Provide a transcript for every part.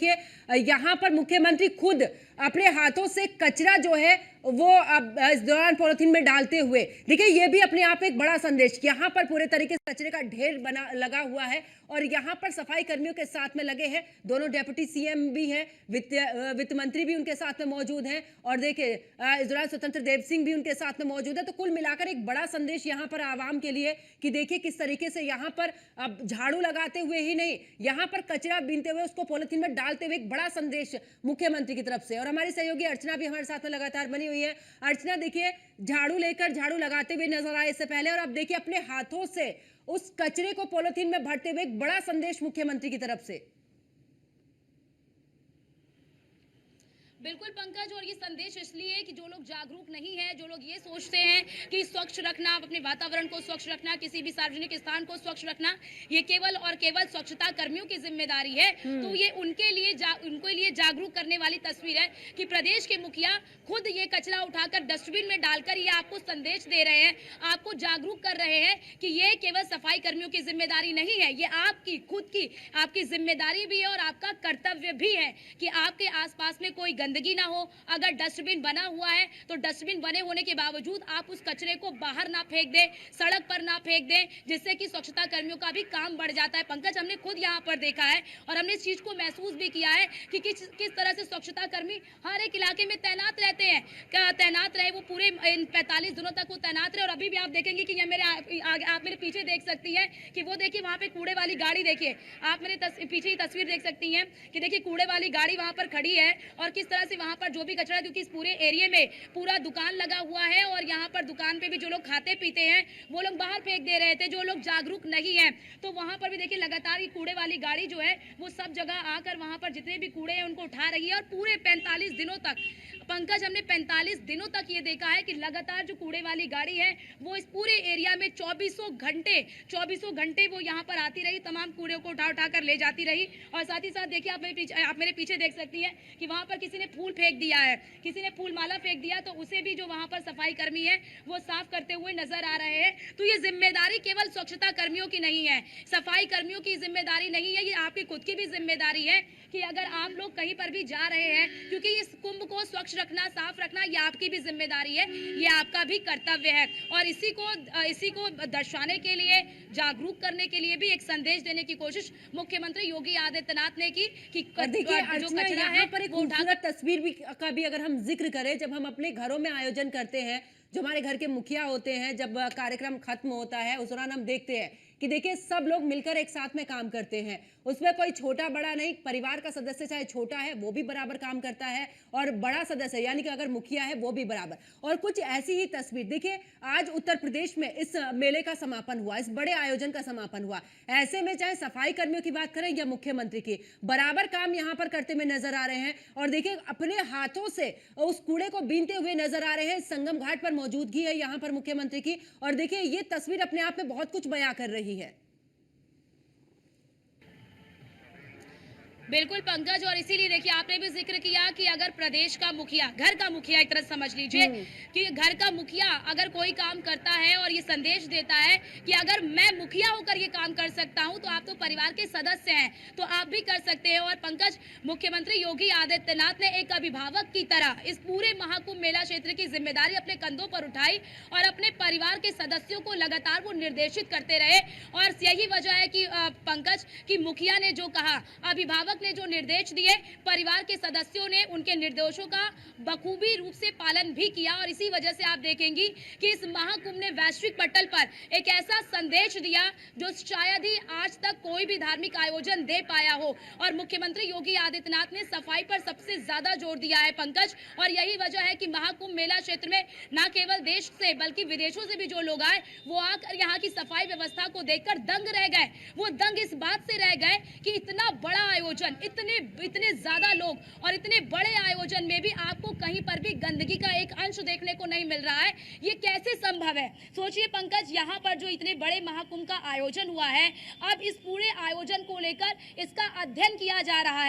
कि यहाँ पर मुख्यमंत्री खुद अपने हाथों से कचरा जो है वो अब इस दौरान पॉलिथीन में डालते हुए, देखिए ये भी अपने आप में एक बड़ा संदेश। यहाँ पर पूरे तरीके से कचरे का ढेर बना लगा हुआ है और यहाँ पर सफाई कर्मियों के साथ में लगे हैं दोनों डेप्यूटी सीएम भी हैं, वित्त मंत्री भी उनके साथ में मौजूद हैं और देखिए इस दौरान स्वतंत्र देव सिंह भी उनके साथ में मौजूद है। तो कुल मिलाकर एक बड़ा संदेश यहाँ पर आवाम के लिए कि देखिए किस तरीके से यहाँ पर अब झाड़ू लगाते हुए ही नहीं, यहाँ पर कचरा बीनते हुए उसको पॉलिथीन में डालते हुए एक बड़ा संदेश मुख्यमंत्री की तरफ से। और हमारी सहयोगी अर्चना भी हमारे साथ में लगातार बनी हुई है। अर्चना देखिए झाड़ू लेकर झाड़ू लगाते हुए नजर आए इससे पहले और अब देखिए अपने हाथों से उस कचरे को पॉलिथीन में भरते हुए एक बड़ा संदेश मुख्यमंत्री की तरफ से। बिल्कुल पंकज, और ये संदेश इसलिए कि जो लोग जागरूक नहीं है, जो लोग ये सोचते हैं कि स्वच्छ रखना, अपने वातावरण को स्वच्छ रखना, किसी भी सार्वजनिक स्थान को स्वच्छ रखना ये केवल और केवल स्वच्छता कर्मियों की जिम्मेदारी है, तो ये उनके लिए जागरूक करने वाली तस्वीर है कि प्रदेश के मुखिया खुद ये कचरा उठाकर डस्टबिन में डालकर ये आपको संदेश दे रहे हैं, आपको जागरूक कर रहे हैं कि ये केवल सफाई कर्मियों की जिम्मेदारी नहीं है, ये आपकी खुद की आपकी जिम्मेदारी भी है और आपका कर्तव्य भी है कि आपके आसपास में कोई गंदगी ना हो। अगर डस्टबिन बना हुआ है तो डस्टबिन बने होने के बावजूद आप उस कचरे को बाहर ना फेंक दें, सड़क पर ना फेंक दें, जिससे कि स्वच्छता कर्मियों का भी काम बढ़ जाता है। पंकज, हमने खुद यहाँ पर देखा है और हमने इस चीज को महसूस भी किया है कि किस तरह से स्वच्छता कर्मी हर एक इलाके में तैनात रहते हैं, तैनात रहे वो पूरे इन 45 दिनों तक वो तैनात रहे। और अभी भी आप देखेंगे कि आप मेरे पीछे देख सकती हैं कि वो देखिए वहां पे कूड़े वाली गाड़ी, देखिए आप मेरे पीछे ही तस्वीर देख सकती हैं कि देखिए कूड़े वाली गाड़ी वहां पर खड़ी है और किस तरह से वहां पर जो भी कचरा, क्योंकि इस पूरे एरिया में पूरा दुकान लगा हुआ है और यहाँ पर दुकान पे भी जो लोग खाते पीते हैं वो लोग बाहर फेंक दे रहे थे, जो लोग जागरूक नहीं है। तो वहां पर भी देखिए लगातार ये कूड़े वाली गाड़ी जो है वो सब जगह आकर वहां पर जितने भी कूड़े हैं उनको उठा रही है। और पूरे 45 दिनों तक पंकज, हमने 45 दिनों तक ये देखा है कि लगातार जो कूड़े वाली गाड़ी है वो इस पूरे एरिया में 2400 घंटे वो यहाँ पर आती रही, तमाम कूड़े को उठा कर ले जाती रही। और साथ ही साथ देखिए आप मेरे पीछे देख सकती हैं कि वहां पर किसी ने फूल फेंक दिया है, किसी ने फूल माला फेंक दिया, तो उसे भी जो वहां पर सफाई कर्मी है वो साफ करते हुए नजर आ रहे हैं। तो ये जिम्मेदारी केवल स्वच्छता कर्मियों की नहीं है, सफाई कर्मियों की जिम्मेदारी नहीं है, ये आपकी खुद की भी जिम्मेदारी है कि अगर आप लोग कहीं पर भी जा रहे हैं, क्योंकि इस कुंभ को स्वच्छ रखना, साफ रखना ये आपकी भी जिम्मेदारी है, ये आपका भी कर्तव्य है। और इसी को दर्शाने के लिए, जागरूक करने के लिए भी एक संदेश देने की कोशिश मुख्यमंत्री योगी आदित्यनाथ ने की कि जो कचरा है पर एक खूबसूरत तस्वीर भी का भी अगर हम जिक्र करें, जब हम अपने घरों में आयोजन करते हैं, जो हमारे घर के मुखिया होते हैं, जब कार्यक्रम खत्म होता है उस दौरान हम देखते हैं कि देखिए सब लोग मिलकर एक साथ में काम करते हैं, उसमें कोई छोटा बड़ा नहीं, परिवार का सदस्य चाहे छोटा है वो भी बराबर काम करता है और बड़ा सदस्य यानी कि अगर मुखिया है वो भी बराबर। और कुछ ऐसी ही तस्वीर देखिए आज उत्तर प्रदेश में इस मेले का समापन हुआ, इस बड़े आयोजन का समापन हुआ, ऐसे में चाहे सफाई कर्मियों की बात करें या मुख्यमंत्री की, बराबर काम यहाँ पर करते हुए नजर आ रहे हैं। और देखिए अपने हाथों से उस कूड़े को बीनते हुए नजर आ रहे हैं। संगम घाट पर मौजूदगी है यहाँ पर मुख्यमंत्री की और देखिए ये तस्वीर अपने आप में बहुत कुछ बयां कर रही है। बिल्कुल पंकज, और इसीलिए देखिए आपने भी जिक्र किया कि अगर प्रदेश का मुखिया, घर का मुखिया एक तरह समझ लीजिए कि घर का मुखिया अगर कोई काम करता है और ये संदेश देता है कि अगर मैं मुखिया होकर ये काम कर सकता हूं तो आप तो परिवार के सदस्य हैं, तो आप भी कर सकते हैं। और पंकज, मुख्यमंत्री योगी आदित्यनाथ ने एक अभिभावक की तरह इस पूरे महाकुंभ मेला क्षेत्र की जिम्मेदारी अपने कंधों पर उठाई और अपने परिवार के सदस्यों को लगातार वो निर्देशित करते रहे। और यही वजह है कि पंकज की मुखिया ने जो कहा, अभिभावक ने जो निर्देश दिए, परिवार के सदस्यों ने उनके निर्देशों का बखूबी रूप से पालन भी किया। और इसी वजह से आप देखेंगी कि इस महाकुंभ ने वैश्विक पटल पर एक ऐसा संदेश दिया जो शायद ही आज तक कोई भी धार्मिक आयोजन दे पाया हो। और मुख्यमंत्री योगी आदित्यनाथ ने सफाई पर सबसे ज्यादा जोर दिया है पंकज, और यही वजह है कि महाकुंभ मेला क्षेत्र में न केवल देश से बल्कि विदेशों से भी जो लोग आए वो आकर यहाँ की सफाई व्यवस्था को देखकर दंग रह गए। वो दंग इस बात से रह गए कि इतना बड़ा आयोजन, इतने ज्यादा लोग और इतने बड़े आयोजन में भी आपको कहीं पर भी गंदगी का एक अंश देखने को नहीं मिल रहा है, ये कैसे संभव है? सोचिए पंकज, यहाँ पर जो इतने बड़े महाकुंभ का आयोजन हुआ है, अब इस पूरे आयोजन को लेकर इसका अध्ययन किया जा रहा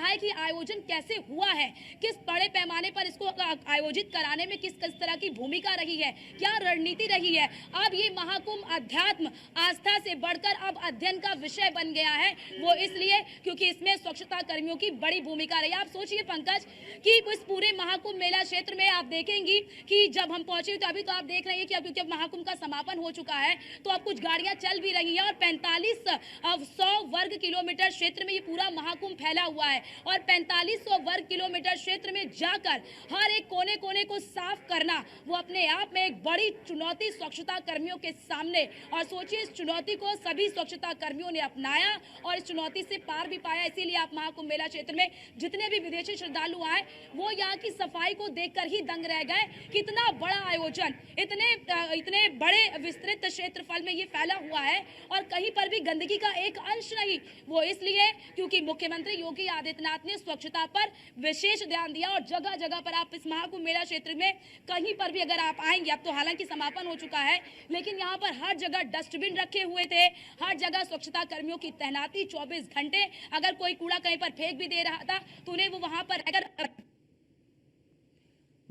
है कि आयोजन कैसे हुआ है, किस बड़े पैमाने पर इसको आयोजित कराने में किस तरह की भूमिका रही है, क्या रणनीति रही है। अब ये महाकुंभ अध्यात्म आस्था से बढ़कर अब अध्ययन का विषय बन गया है। वो इसलिए क्योंकि इसमें स्वच्छता कर्मियों की बड़ी भूमिका रही। आप सोचिए पंकज कि इस पूरे महाकुंभ मेला क्षेत्र में आप देखेंगी कि जब हम पहुंचे तो अभी तो आप देख रहे हैं कि अब क्योंकि महाकुंभ का समापन हो चुका है तो अब कुछ गाड़ियां चल भी रही हैं और 4500 वर्ग किलोमीटर क्षेत्र में ये पूरा महाकुंभ फैला हुआ है और 4500 वर्ग किलोमीटर क्षेत्र में जाकर हर एक कोने कोने को साफ करना वो अपने आप में एक बड़ी चुनौती स्वच्छता कर्मियों के सामने। और सोचिए इस चुनौती को सभी स्वच्छता कर्मियों ने अपनाया और इस चुनौती से पार भी पाया। इसीलिए आप महाकुंभ मेला क्षेत्र में जितने भी विदेशी श्रद्धालु आए वो यहाँ की सफाई को देखकर ही दंग रह गए। कितना बड़ा आयोजन, इतने बड़े विस्तृत क्षेत्रफल में ये फैला हुआ है और कहीं पर भी गंदगी का एक अंश नहीं। वो इसलिए क्योंकि मुख्यमंत्री योगी आदित्यनाथ ने स्वच्छता पर विशेष ध्यान दिया और जगह जगह पर आप इस महाकुंभ मेला क्षेत्र में कहीं पर भी अगर आप आएंगे, अब तो हालांकि समापन हो चुका है, लेकिन यहाँ पर हर जगह डस्टबिन रखे हुए थे, हर जगह स्वच्छता कर्मियों की तैनाती 24 घंटे। अगर कोई कूड़ा कहीं पर फेंक भी दे रहा था तो उन्हें वो वहां पर अगर